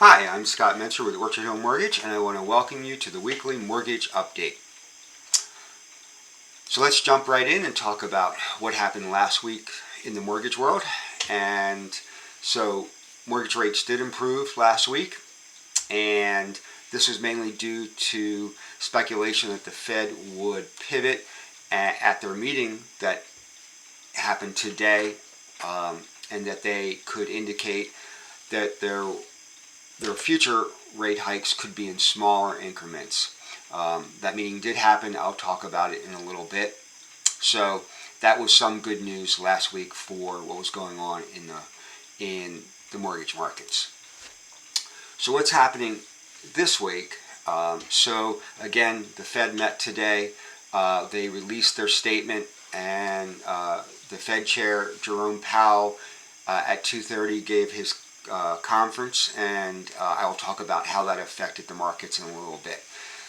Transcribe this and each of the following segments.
Hi, I'm Scott Mentzer with Orchard Home Mortgage, and I want to welcome you to the weekly mortgage update. So let's jump right in and talk about what happened last week in the mortgage world. And so mortgage rates did improve last week, and this was mainly due to speculation that the Fed would pivot at their meeting that happened today, and that they could indicate that their future rate hikes could be in smaller increments. That meeting did happen. I'll talk about it in a little bit. So that was some good news last week for what was going on in the mortgage markets. So what's happening this week? So again, the Fed met today. They released their statement, and the Fed Chair Jerome Powell at 2:30 gave his conference, and I'll talk about how that affected the markets in a little bit.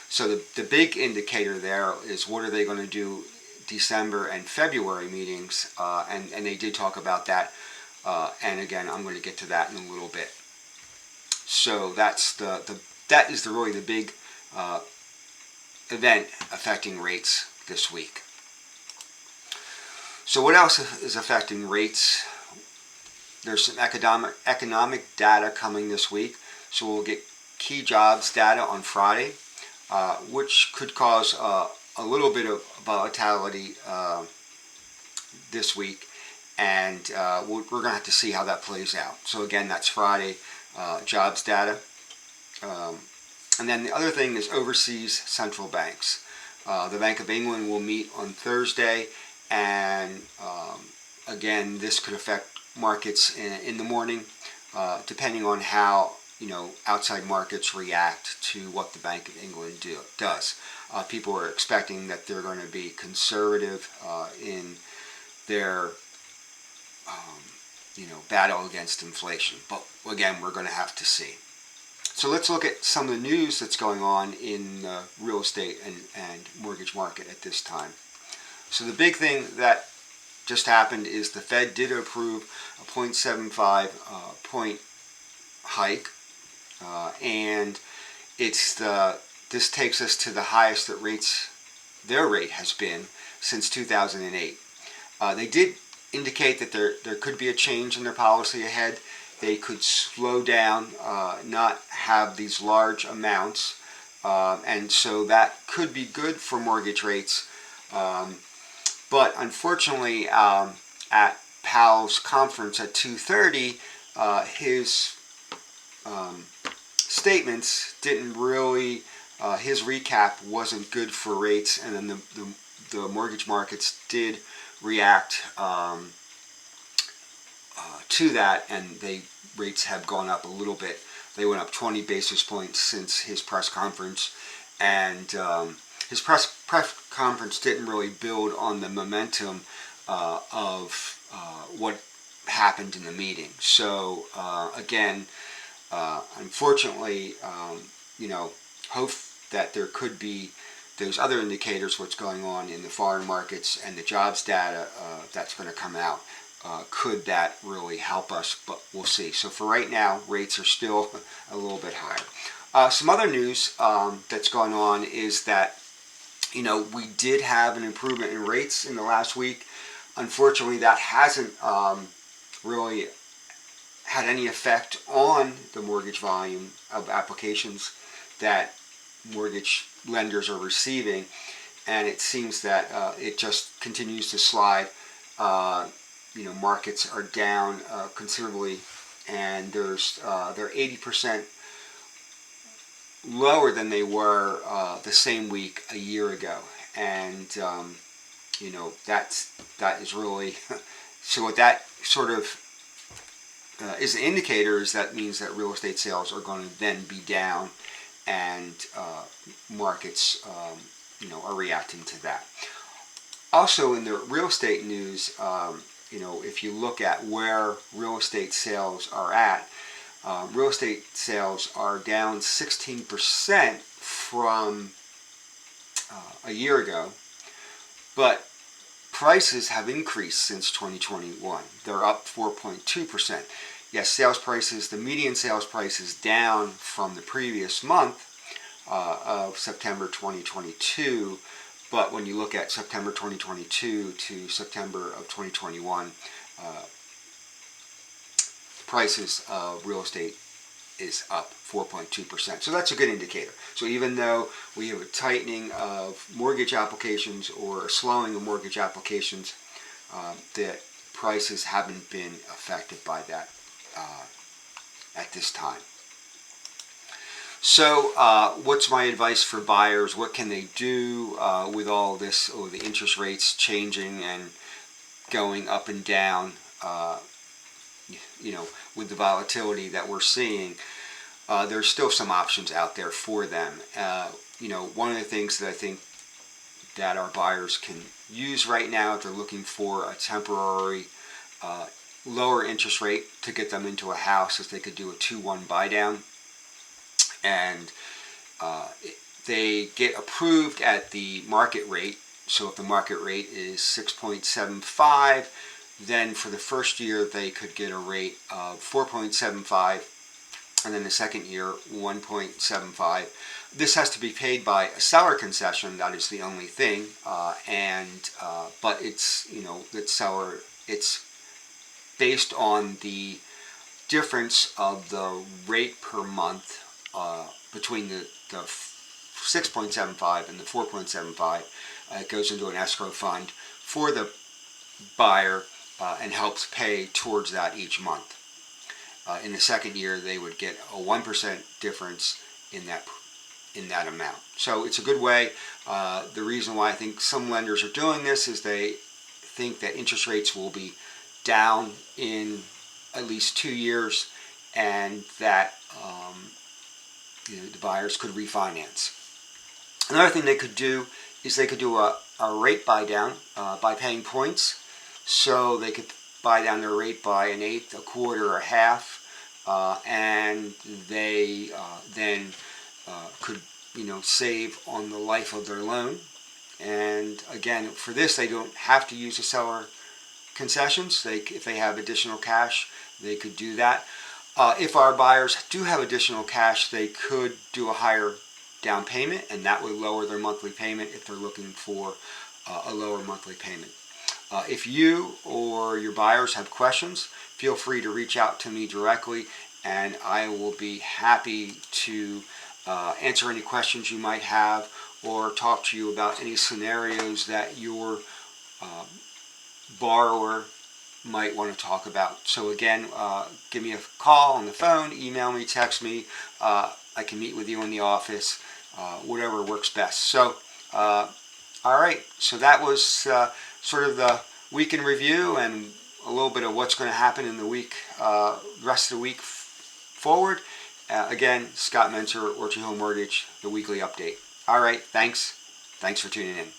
So the big indicator there is what are they going to do December and February meetings, and they did talk about that, and again I'm going to get to that in a little bit. So that is really the big event affecting rates this week. So what else is affecting rates? There's some economic data coming this week, so we'll get key jobs data on Friday, which could cause a little bit of volatility this week, and we're going to have to see how that plays out. So again, that's Friday, jobs data. And then the other thing is overseas central banks. The Bank of England will meet on Thursday, and again, this could affect markets in the morning, depending on how outside markets react to what the Bank of England does. People are expecting that they're going to be conservative in their battle against inflation, but again, we're going to have to see. So let's look at some of the news that's going on in the real estate and mortgage market at this time. So the big thing that just happened is the Fed did approve a 0.75 point hike, and this takes us to the highest that their rate has been since 2008. They did indicate that there could be a change in their policy ahead. They could slow down, not have these large amounts, and so that could be good for mortgage rates. But unfortunately, at Powell's conference at 2:30, his statements didn't really, his recap wasn't good for rates, and then the mortgage markets did react to that, and rates have gone up a little bit. They went up 20 basis points since his press conference, and his press conference didn't really build on the momentum of what happened in the meeting. So again, unfortunately, hope that there could be those other indicators, what's going on in the foreign markets and the jobs data that's going to come out. Could that really help us? But we'll see. So for right now, rates are still a little bit higher. Some other news that's going on is that we did have an improvement in rates in the last week. Unfortunately, that hasn't really had any effect on the mortgage volume of applications that mortgage lenders are receiving, and it seems that it just continues to slide. Markets are down considerably, and they're 80% lower than they were the same week a year ago, and that is really so. What that sort of is an indicator is that means that real estate sales are going to then be down, and markets are reacting to that. Also, in the real estate news, if you look at where real estate sales are at, real estate sales are down 16% from a year ago, but prices have increased since 2021. They're up 4.2%. yes, sales prices, the median sales price is down from the previous month of September 2022, but when you look at September 2022 to September of 2021, prices of real estate is up 4.2%. So that's a good indicator. So even though we have a tightening of mortgage applications or a slowing of mortgage applications, the prices haven't been affected by that at this time. So what's my advice for buyers? What can they do with all this, or the interest rates changing and going up and down, with the volatility that we're seeing? There's still some options out there for them. One of the things that I think that our buyers can use right now, if they're looking for a temporary lower interest rate to get them into a house, is they could do a 2-1 buy down, and they get approved at the market rate. So if the market rate is 6.75, then for the first year they could get a rate of 4.75, and then the second year 1.75. This has to be paid by a seller concession. That is the only thing, but it's that seller, it's based on the difference of the rate per month between the 6.75 and the 4.75. It goes into an escrow fund for the buyer and helps pay towards that each month. In the second year, they would get a 1% difference in that amount. So it's a good way. The reason why I think some lenders are doing this is they think that interest rates will be down in at least 2 years, and that the buyers could refinance. Another thing they could do is they could do a rate buy down by paying points. So they could buy down their rate by 1/8, 1/4, or 1/2, and they then could save on the life of their loan. And again, for this, they don't have to use the seller concessions. If they have additional cash, they could do that. If our buyers do have additional cash, they could do a higher down payment, and that would lower their monthly payment if they're looking for a lower monthly payment. If you or your buyers have questions, feel free to reach out to me directly, and I will be happy to answer any questions you might have, or talk to you about any scenarios that your borrower might want to talk about. So again, give me a call on the phone, email me, text me. I can meet with you in the office, whatever works best. So, all right. So that was sort of the week in review and a little bit of what's going to happen in the week, rest of the week forward. Again, Scott Mentzer, Orchard Hill Mortgage, the weekly update. All right. Thanks for tuning in.